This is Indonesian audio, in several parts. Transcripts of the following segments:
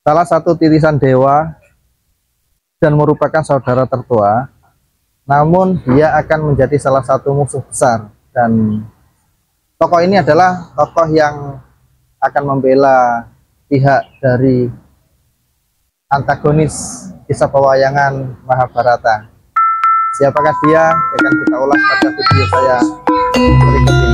salah satu titisan dewa dan merupakan saudara tertua, namun dia akan menjadi salah satu musuh besar. Dan tokoh ini adalah tokoh yang akan membela pihak dari antagonis kisah pewayangan Mahabharata. Siapakah dia? Akan kita ulas pada video saya berikut ini.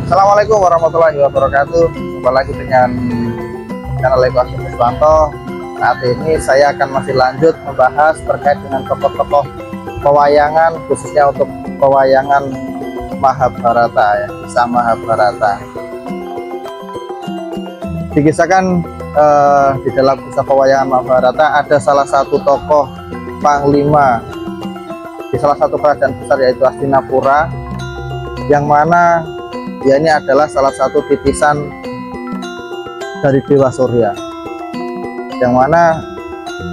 Assalamualaikum warahmatullahi wabarakatuh. Jumpa lagi dengan channel Eko Aswanto. Saat ini saya akan masih lanjut membahas terkait dengan tokoh-tokoh pewayangan, khususnya untuk pewayangan Mahabharata, ya, kisah Mahabharata. Dikisahkan di dalam kisah pewayangan Mahabharata ada salah satu tokoh panglima di salah satu kerajaan besar, yaitu Hastinapura, yang mana dia ini adalah salah satu titisan dari Dewa Surya, yang mana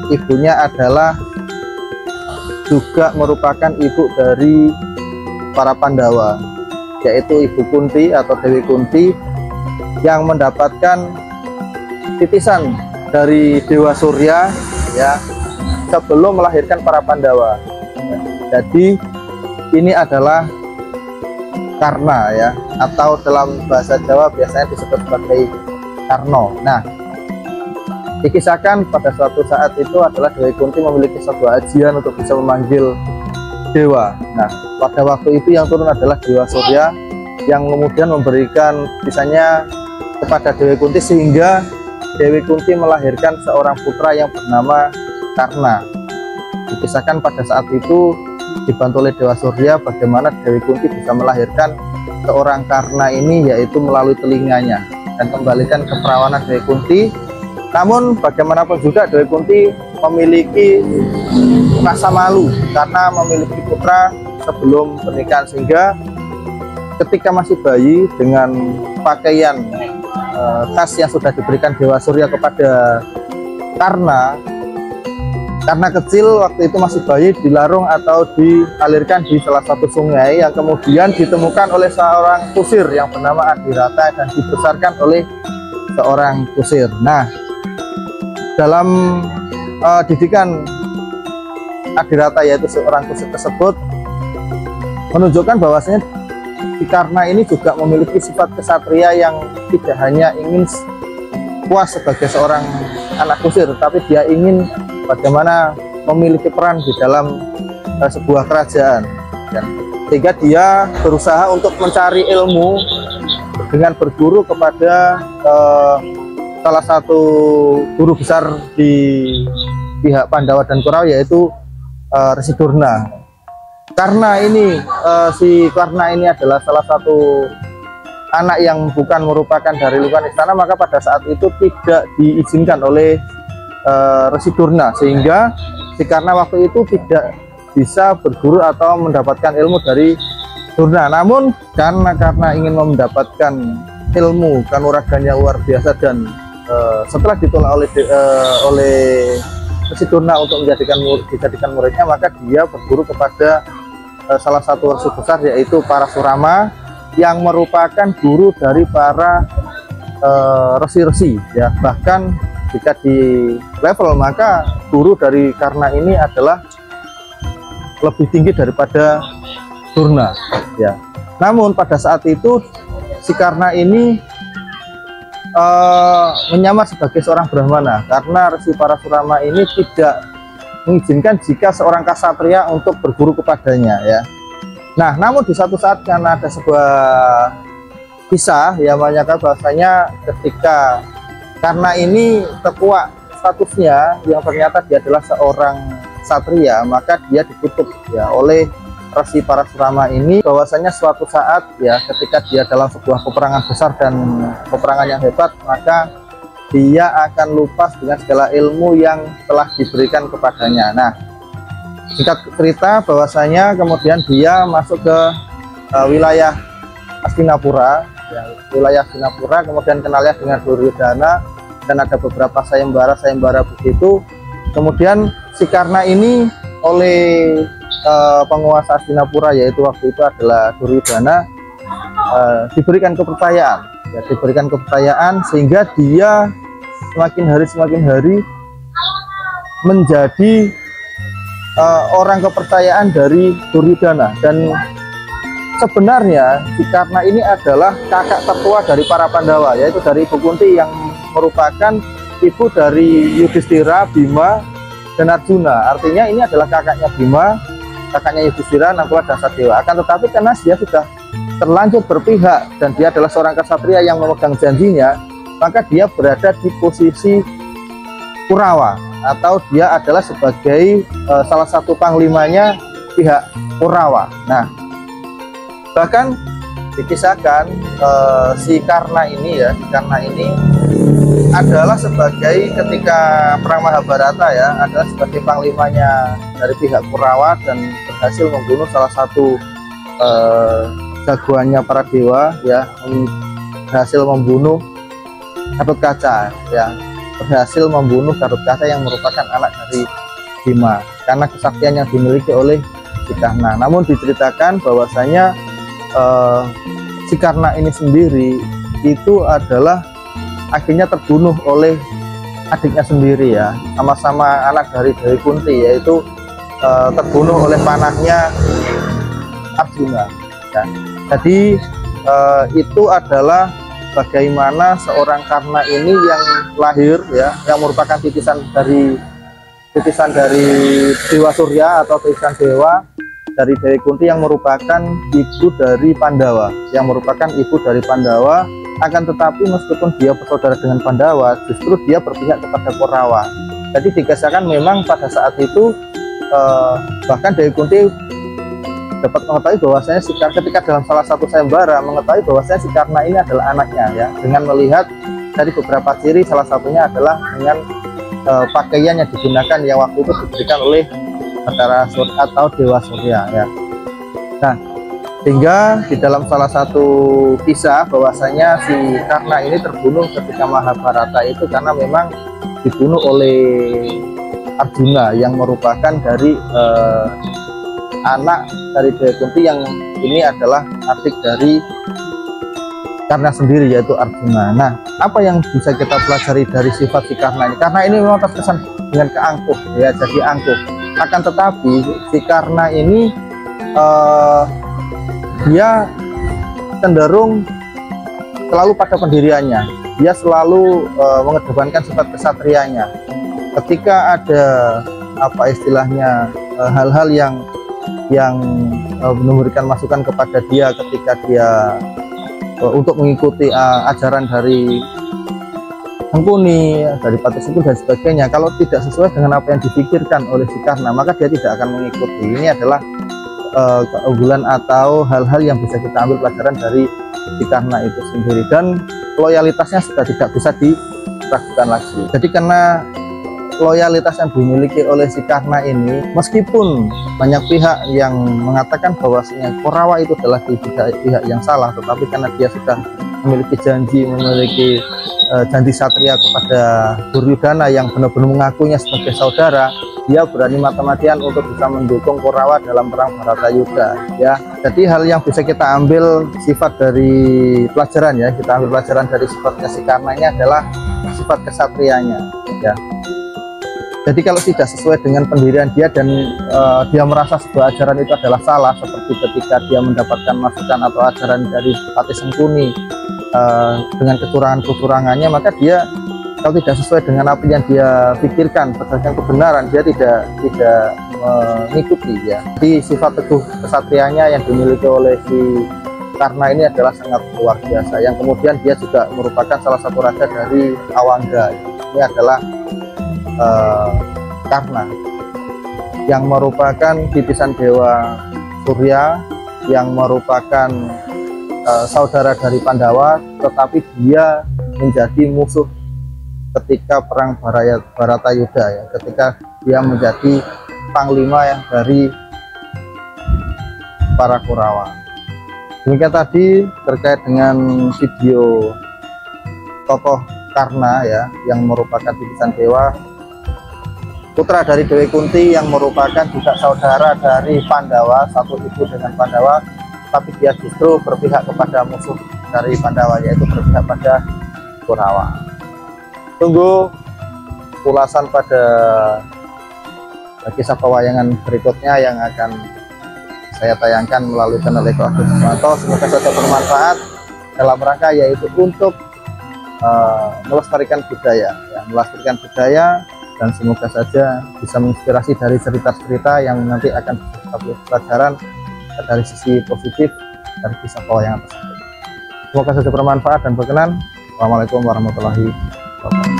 ibunya adalah juga merupakan ibu dari para Pandawa, yaitu Ibu Kunti atau Dewi Kunti, yang mendapatkan titisan dari Dewa Surya, ya, sebelum melahirkan para Pandawa. Jadi ini adalah Karna, ya, atau dalam bahasa Jawa biasanya disebut sebagai Karno. Nah, dikisahkan pada suatu saat itu adalah Dewi Kunti memiliki sebuah ajian untuk bisa memanggil dewa. Nah, pada waktu itu yang turun adalah Dewa Surya, yang kemudian memberikan kisahnya kepada Dewi Kunti, sehingga Dewi Kunti melahirkan seorang putra yang bernama Karna. Dikisahkan pada saat itu dibantu oleh Dewa Surya bagaimana Dewi Kunti bisa melahirkan seorang Karna ini, yaitu melalui telinganya, dan kembalikan keperawanan Dewi Kunti. Namun bagaimanapun juga Dewi Kunti memiliki rasa malu karena memiliki putra sebelum pernikahan, sehingga ketika masih bayi dengan pakaian tas yang sudah diberikan Dewa Surya kepada karena kecil waktu itu masih bayi, dilarung atau dialirkan di salah satu sungai yang kemudian ditemukan oleh seorang kusir yang bernama Adhirata dan dibesarkan oleh seorang kusir. Nah, dalam didikan Adhirata, yaitu seorang kusir tersebut, menunjukkan bahwasanya Karna ini juga memiliki sifat kesatria yang tidak hanya ingin puas sebagai seorang anak kusir, tetapi dia ingin bagaimana memiliki peran di dalam sebuah kerajaan, ya. Sehingga dia berusaha untuk mencari ilmu dengan berguru kepada salah satu guru besar di pihak Pandawa dan Kurawa, yaitu Resi Durna. Karena ini si Karna ini adalah salah satu anak yang bukan merupakan dari lingkungan istana, maka pada saat itu tidak diizinkan oleh Resi Durna, sehingga si Karna waktu itu tidak bisa berguru atau mendapatkan ilmu dari Durna. Namun karena ingin mendapatkan ilmu kanuragannya luar biasa, dan setelah ditolak oleh Resi Durna untuk dijadikan muridnya, maka dia berguru kepada salah satu resi besar, yaitu Parasurama, yang merupakan guru dari para resi-resi, ya. Bahkan jika di level, maka guru dari Karna ini adalah lebih tinggi daripada Durna, ya. Namun pada saat itu si Karna ini menyamar sebagai seorang Brahmana, karena Resi Parasurama ini tidak mengizinkan jika seorang kasatria untuk berguru kepadanya, ya. Nah, namun di satu saat karena ada sebuah kisah yang menyatakan bahwasanya ketika Karna ini terkuak statusnya, yang ternyata dia adalah seorang satria, maka dia dikutuk, ya, oleh Resi Parasurama ini, bahwasanya suatu saat, ya, ketika dia dalam sebuah peperangan besar dan peperangan yang hebat, maka dia akan lupa dengan segala ilmu yang telah diberikan kepadanya. Nah, singkat cerita bahwasanya kemudian dia masuk ke wilayah Hastinapura, ya, wilayah Hastinapura, kemudian kenalnya dengan Duryodhana, dan ada beberapa sayembara begitu. Kemudian si Karna ini oleh penguasa Hastinapura, yaitu waktu itu adalah Duryodhana, diberikan kepercayaan, ya, diberikan kepercayaan sehingga dia semakin hari menjadi orang kepercayaan dari Duryodhana. Dan sebenarnya si Karna ini adalah kakak tertua dari para Pandawa, yaitu dari Ibu Kunti yang merupakan ibu dari Yudhistira, Bima, dan Arjuna. Artinya ini adalah kakaknya Bima, kakaknya Yudhistira, Nakula, dan Sadewa. Akan tetapi karena dia sudah terlanjur berpihak dan dia adalah seorang kesatria yang memegang janjinya, maka dia berada di posisi Kurawa, atau dia adalah sebagai salah satu panglimanya pihak Kurawa. Nah, bahkan dikisahkan si Karna ini adalah sebagai ketika perang Mahabharata ya, adalah sebagai panglimanya dari pihak Kurawa dan berhasil membunuh salah satu jagoannya para dewa ya, berhasil membunuh Gatotkaca ya, berhasil membunuh Gatotkaca yang merupakan anak dari Bima karena kesaktian yang dimiliki oleh si Karna. Namun diceritakan bahwasanya si Karna ini sendiri itu adalah akhirnya terbunuh oleh adiknya sendiri ya, sama-sama anak dari Dewi Kunti, yaitu terbunuh oleh panahnya Arjuna ya. Jadi itu adalah bagaimana seorang Karna ini yang lahir ya, yang merupakan titisan dari Dewa Surya atau titisan dewa dari Dewi Kunti yang merupakan ibu dari Pandawa, akan tetapi meskipun dia bersaudara dengan Pandawa, justru dia berpihak kepada Kurawa. Jadi dikisahkan memang pada saat itu bahkan Dewi Kunti dapat mengetahui bahwasanya si Karna, ketika dalam salah satu sayembara mengetahui bahwasanya si Karna ini adalah anaknya ya, dengan melihat dari beberapa ciri, salah satunya adalah dengan pakaian yang digunakan yang waktu itu diberikan oleh Batara Surya atau Dewa Surya ya. Nah, sehingga di dalam salah satu kisah bahwasanya si Karna ini terbunuh ketika Mahabharata itu karena memang dibunuh oleh Arjuna yang merupakan dari anak dari Dewi Kunti, yang ini adalah adik dari Karna sendiri, yaitu Arjuna. Nah, apa yang bisa kita pelajari dari sifat si Karna ini? Karena ini memang terkesan dengan keangkuh ya, jadi angkuh. Akan tetapi si Karna ini dia cenderung selalu pada pendiriannya, dia selalu mengedepankan sifat kesatrianya. Ketika ada apa istilahnya hal-hal yang memberikan masukan kepada dia ketika dia untuk mengikuti ajaran dari Sengkuni, dari Patisipun dan sebagainya, kalau tidak sesuai dengan apa yang dipikirkan oleh si Karna, maka dia tidak akan mengikuti. Ini adalah keunggulan atau hal-hal yang bisa kita ambil pelajaran dari si Karna itu sendiri, dan loyalitasnya sudah tidak bisa diragukan lagi. Jadi karena loyalitas yang dimiliki oleh si Karna ini, meskipun banyak pihak yang mengatakan bahwasanya Kurawa itu adalah pihak yang salah, tetapi karena dia sudah memiliki janji, memiliki janji satria kepada Duryodhana yang benar-benar mengakuinya sebagai saudara, dia berani mati-matian untuk bisa mendukung Kurawa dalam perang Bharatayuddha ya. Jadi hal yang bisa kita ambil sifat dari pelajaran ya, kita ambil pelajaran dari sifatnya si Karna ini adalah sifat kesatrianya ya. Jadi kalau tidak sesuai dengan pendirian dia dan dia merasa sebuah ajaran itu adalah salah, seperti ketika dia mendapatkan masukan atau ajaran dari Pati Sengkuni dengan kecurangan-kecurangannya, maka dia kalau tidak sesuai dengan apa yang dia pikirkan berdasarkan kebenaran, dia tidak mengikuti ya. Jadi sifat teguh kesatrianya yang dimiliki oleh si Karna ini adalah sangat luar biasa, yang kemudian dia juga merupakan salah satu raja dari Awangga. Ini adalah Karna yang merupakan titisan Dewa Surya, yang merupakan saudara dari Pandawa, tetapi dia menjadi musuh ketika perang Bharatayuddha ya, ketika dia menjadi panglima yang dari para Kurawa. Demikian tadi terkait dengan video tokoh Karna ya, yang merupakan titisan dewa. putra dari Dewi Kunti yang merupakan juga saudara dari Pandawa, satu ibu dengan Pandawa, tapi dia justru berpihak kepada musuh dari Pandawa, yaitu berpihak pada Kurawa. Tunggu ulasan pada kisah pewayangan berikutnya yang akan saya tayangkan melalui channel Eko Agus Sumanto. Semoga saja bermanfaat dalam rangka yaitu untuk melestarikan budaya, melestarikan budaya, dan semoga saja bisa menginspirasi dari cerita-cerita yang nanti akan kita beri pelajaran dari sisi positif dari kisah pewayangan tersebut. Semoga saja bermanfaat dan berkenan. Assalamualaikum warahmatullahi wabarakatuh.